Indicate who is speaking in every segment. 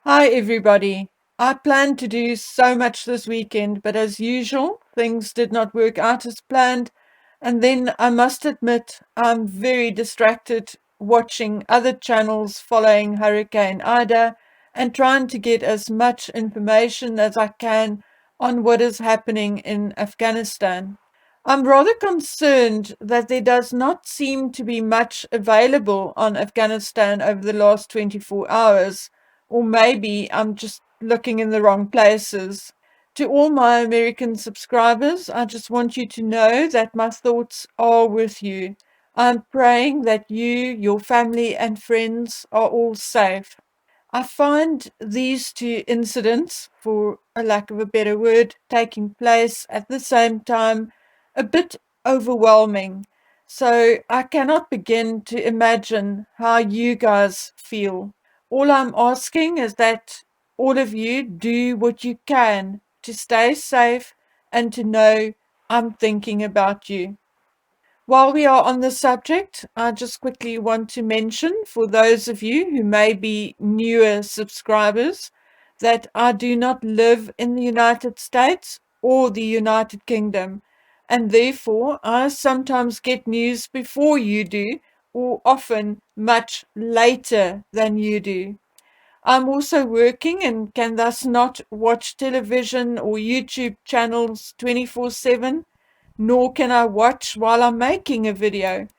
Speaker 1: Hi, everybody. I planned to do so much this weekend, but as usual, things did not work out as planned. And then I must admit, I'm very distracted watching other channels following Hurricane Ida and trying to get as much information as I can on what is happening in Afghanistan. I'm rather concerned that there does not seem to be much available on Afghanistan over the last 24 hours, or maybe I'm just looking in the wrong places. To all my American subscribers, I just want you to know that my thoughts are with you. I'm praying that you, your family, and friends are all safe. I find these two incidents, for a lack of a better word, taking place at the same time a bit overwhelming. So I cannot begin to imagine how you guys feel. All I'm asking is that all of you do what you can to stay safe and to know I'm thinking about you. While we are on the subject, I just quickly want to mention for those of you who may be newer subscribers that I do not live in the United States or the United Kingdom, and therefore I sometimes get news before you do, or often much later than you do. I'm also working and can thus not watch television or YouTube channels 24/7, nor can I watch while I'm making a video.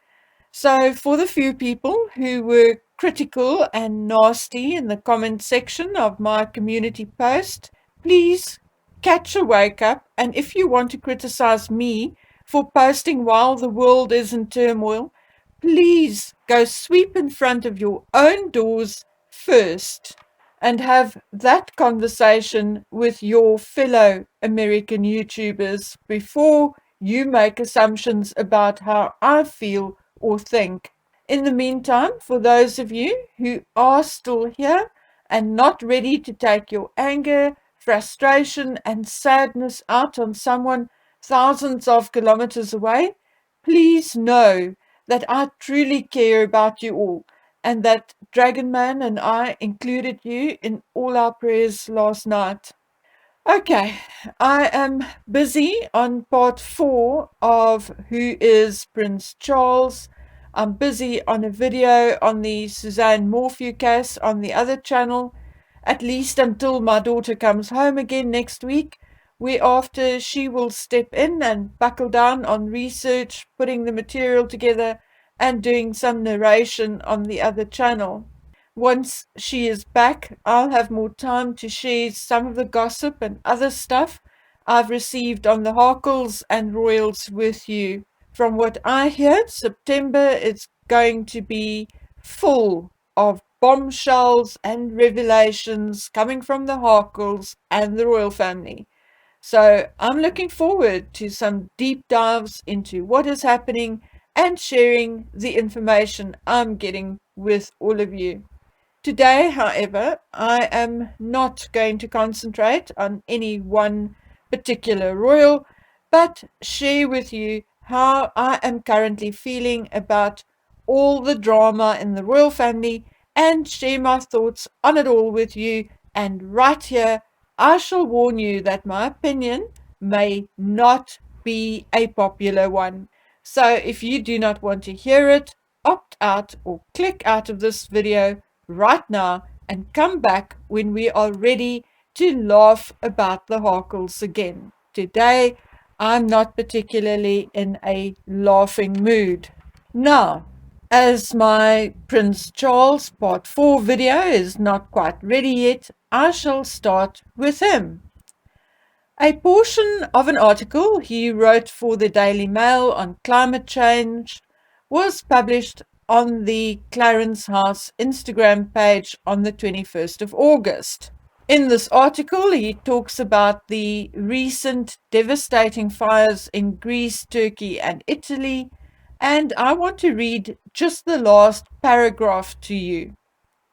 Speaker 1: So, for the few people who were critical and nasty in the comment section of my community post, please catch a wake up. And if you want to criticize me for posting while the world is in turmoil, please go sweep in front of your own doors first and have that conversation with your fellow American YouTubers before you make assumptions about how I feel or think. In the meantime, for those of you who are still here and not ready to take your anger, frustration, and sadness out on someone thousands of kilometers away, please know that I truly care about you all and that Dragon Man and I included you in all our prayers last night. Okay, I am busy on part 4 of Who is Prince Charles. I'm busy on a video on the Suzanne Morphew case on the other channel, at least until my daughter comes home again next week, whereafter she will step in and buckle down on research, putting the material together, and doing some narration on the other channel. Once she is back, I'll have more time to share some of the gossip and other stuff I've received on the Harkles and Royals with you. From what I hear, September is going to be full of bombshells and revelations coming from the Harkles and the royal family. So I'm looking forward to some deep dives into what is happening and sharing the information I'm getting with all of you. Today, however, I am not going to concentrate on any one particular royal, but share with you how I am currently feeling about all the drama in the royal family and share my thoughts on it all with you. And right here, I shall warn you that my opinion may not be a popular one. So if you do not want to hear it, opt out or click out of this video right now and come back when we are ready to laugh about the Harkles again. Today, I'm not particularly in a laughing mood. Now, as my Prince Charles Part 4 video is not quite ready yet, I shall start with him. A portion of an article he wrote for the Daily Mail on climate change was published on the Clarence House Instagram page on the 21st of August. In this article, he talks about the recent devastating fires in Greece, Turkey, and Italy, and I want to read just the last paragraph to you.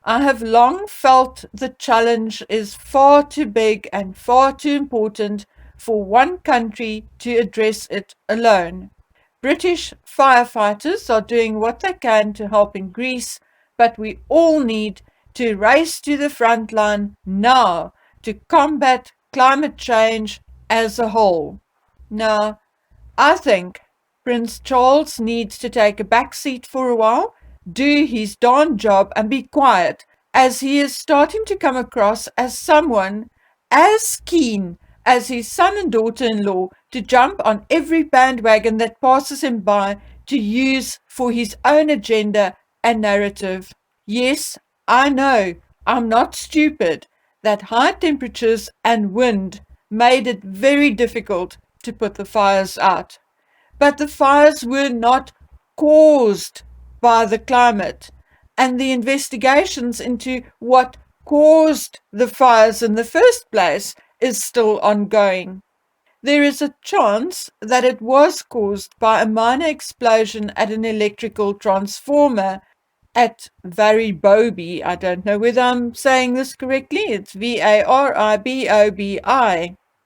Speaker 1: I have long felt the challenge is far too big and far too important for one country to address it alone. British firefighters are doing what they can to help in Greece, but we all need to race to the front line now to combat climate change as a whole. Now, I think Prince Charles needs to take a back seat for a while, do his darn job and be quiet, as he is starting to come across as someone as keen as his son and daughter-in-law to jump on every bandwagon that passes him by to use for his own agenda and narrative. Yes, I know, I'm not stupid, that high temperatures and wind made it very difficult to put the fires out. But the fires were not caused by the climate, and the investigations into what caused the fires in the first place is still ongoing. There is a chance that it was caused by a minor explosion at an electrical transformer at Varibobi. I don't know whether I'm saying this correctly. It's Varibobi.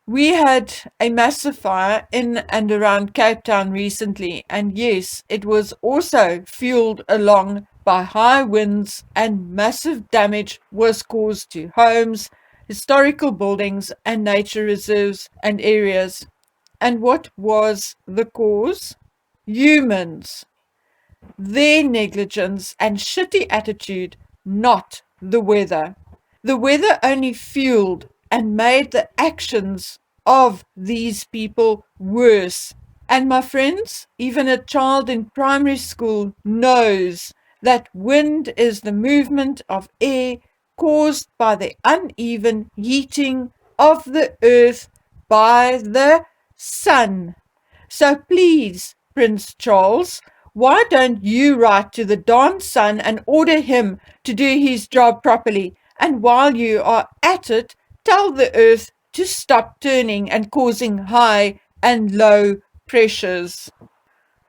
Speaker 1: We had a massive fire in and around Cape Town recently, and yes, it was also fueled along by high winds, and massive damage was caused to homes, historical buildings, and nature reserves and areas. And what was the cause? Humans, their negligence and shitty attitude, not the weather. The weather only fueled and made the actions of these people worse. And my friends, even a child in primary school knows that wind is the movement of air caused by the uneven heating of the earth by the sun. So please, Prince Charles, why don't you write to the darn sun and order him to do his job properly? And while you are at it, tell the earth to stop turning and causing high and low pressures.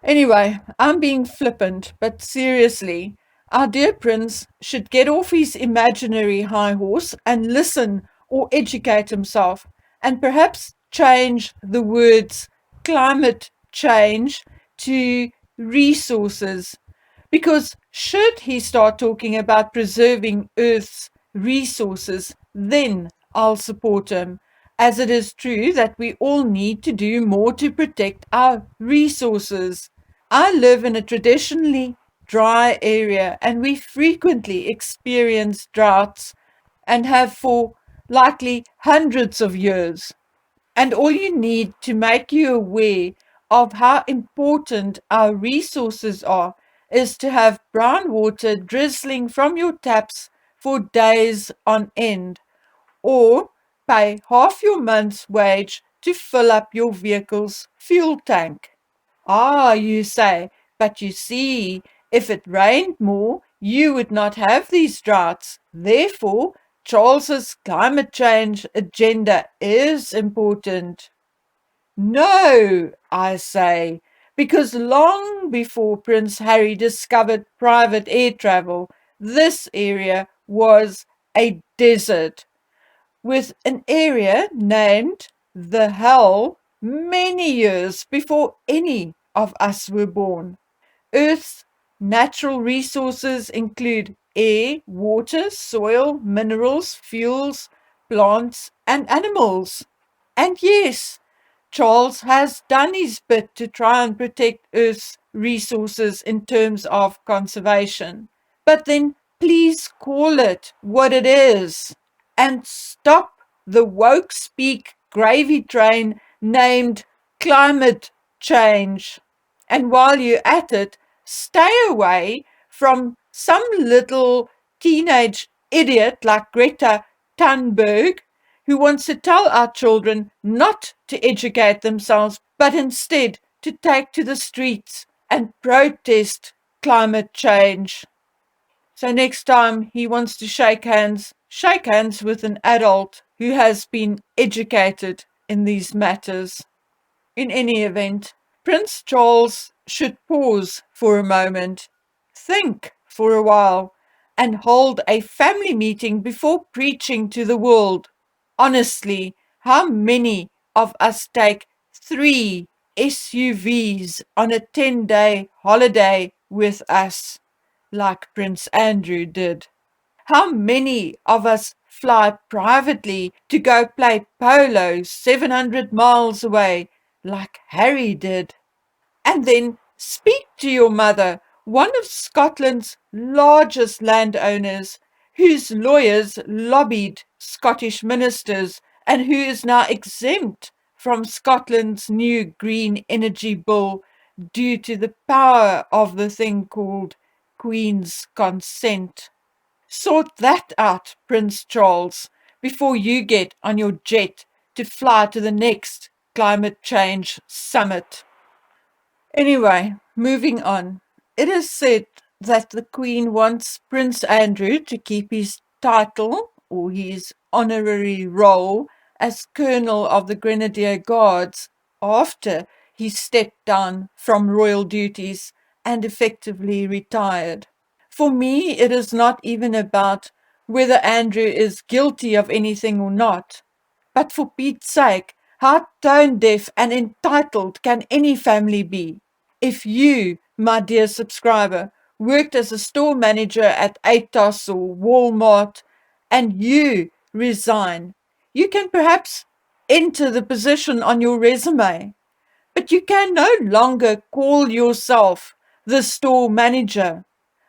Speaker 1: Anyway, I'm being flippant, but seriously, our dear prince should get off his imaginary high horse and listen or educate himself, and perhaps change the words climate change to resources. Because should he start talking about preserving Earth's resources, then I'll support him, as it is true that we all need to do more to protect our resources. I live in a traditionally dry area, and we frequently experience droughts and have for likely hundreds of years. And all you need to make you aware of how important our resources are is to have brown water drizzling from your taps for days on end, or pay half your month's wage to fill up your vehicle's fuel tank. Ah, you say, but you see, if it rained more, you would not have these droughts. Therefore, Charles's climate change agenda is important. No, I say, because long before Prince Harry discovered private air travel, this area was a desert, with an area named the Hell many years before any of us were born. Earth's natural resources include air, water, soil, minerals, fuels, plants, and animals. And yes, Charles has done his bit to try and protect Earth's resources in terms of conservation. But then please call it what it is and stop the woke speak gravy train named climate change. And while you're at it, stay away from some little teenage idiot like Greta Thunberg, who wants to tell our children not to educate themselves, but instead to take to the streets and protest climate change. So next time he wants to shake hands with an adult who has been educated in these matters. In any event, Prince Charles should pause for a moment, think for a while, and hold a family meeting before preaching to the world. Honestly, how many of us take 3 SUVs on a 10-day holiday with us, like Prince Andrew did? How many of us fly privately to go play polo 700 miles away, like Harry did? And then speak to your mother, one of Scotland's largest landowners, whose lawyers lobbied Scottish ministers and who is now exempt from Scotland's new green energy bill due to the power of the thing called Queen's consent. Sort that out, Prince Charles, before you get on your jet to fly to the next climate change summit. Anyway, moving on. It is said that the Queen wants Prince Andrew to keep his title or his honorary role as Colonel of the Grenadier Guards after he stepped down from royal duties and effectively retired. For me, it is not even about whether Andrew is guilty of anything or not. But for Pete's sake, how tone-deaf and entitled can any family be? If you, my dear subscriber, worked as a store manager at ASOS or Walmart and you resign, you can perhaps enter the position on your resume, but you can no longer call yourself the store manager.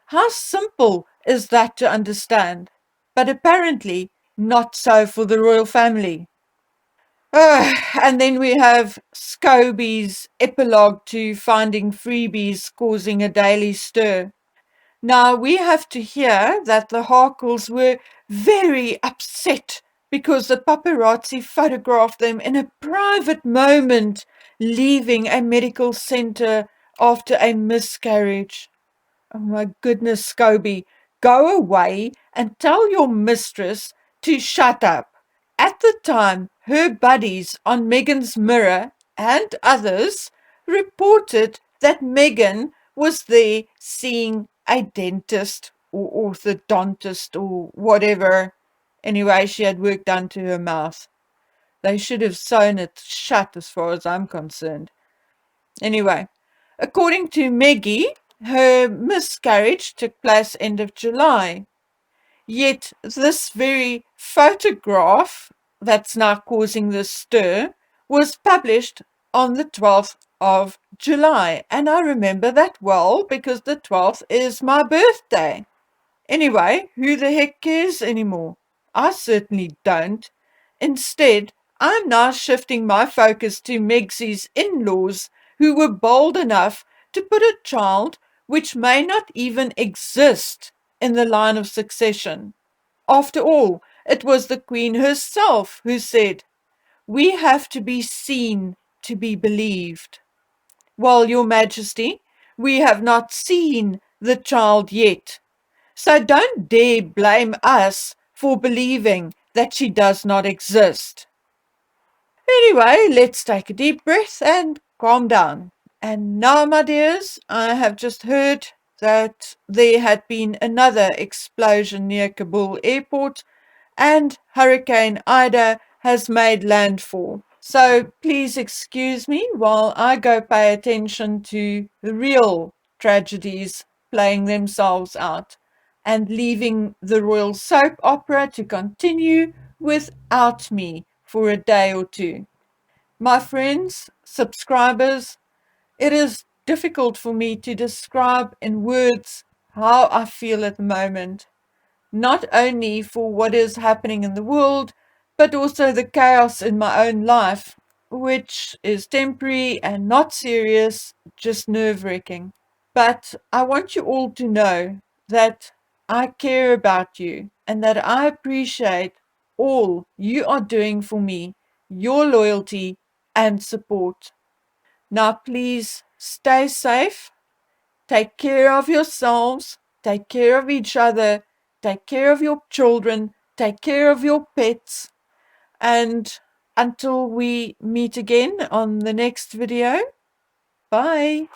Speaker 1: How simple is that to understand? But apparently not so for the royal family. And then we have Scobie's epilogue to Finding Freebies causing a daily stir. Now we have to hear that the Harkles were very upset because the paparazzi photographed them in a private moment leaving a medical center after a miscarriage. Oh my goodness, Scobie, go away and tell your mistress to shut up. At the time, her buddies on Meghan's Mirror and others reported that Meghan was there seeing a dentist or orthodontist or whatever. Anyway, she had work done to her mouth. They should have sewn it shut as far as I'm concerned. Anyway, according to Maggie, her miscarriage took place end of July. Yet this very photograph that's now causing this stir was published on the 12th of July. And I remember that well because the 12th is my birthday. Anyway, who the heck cares anymore? I certainly don't. Instead, I'm now shifting my focus to Megsy's in-laws, who were bold enough to put a child which may not even exist in the line of succession. After all, it was the Queen herself who said, "We have to be seen to be believed." Well, Your Majesty, we have not seen the child yet. So don't dare blame us for believing that she does not exist. Anyway, let's take a deep breath and calm down. And now, my dears, I have just heard that there had been another explosion near Kabul airport and Hurricane Ida has made landfall. So please excuse me while I go pay attention to the real tragedies playing themselves out and leaving the royal soap opera to continue without me for a day or two. My friends, subscribers, it is difficult for me to describe in words how I feel at the moment, not only for what is happening in the world, but also the chaos in my own life, which is temporary and not serious, just nerve-wracking. But I want you all to know that I care about you and that I appreciate all you are doing for me, your loyalty and support. Now, please stay safe, take care of yourselves, take care of each other, take care of your children, take care of your pets, and until we meet again on the next video, bye.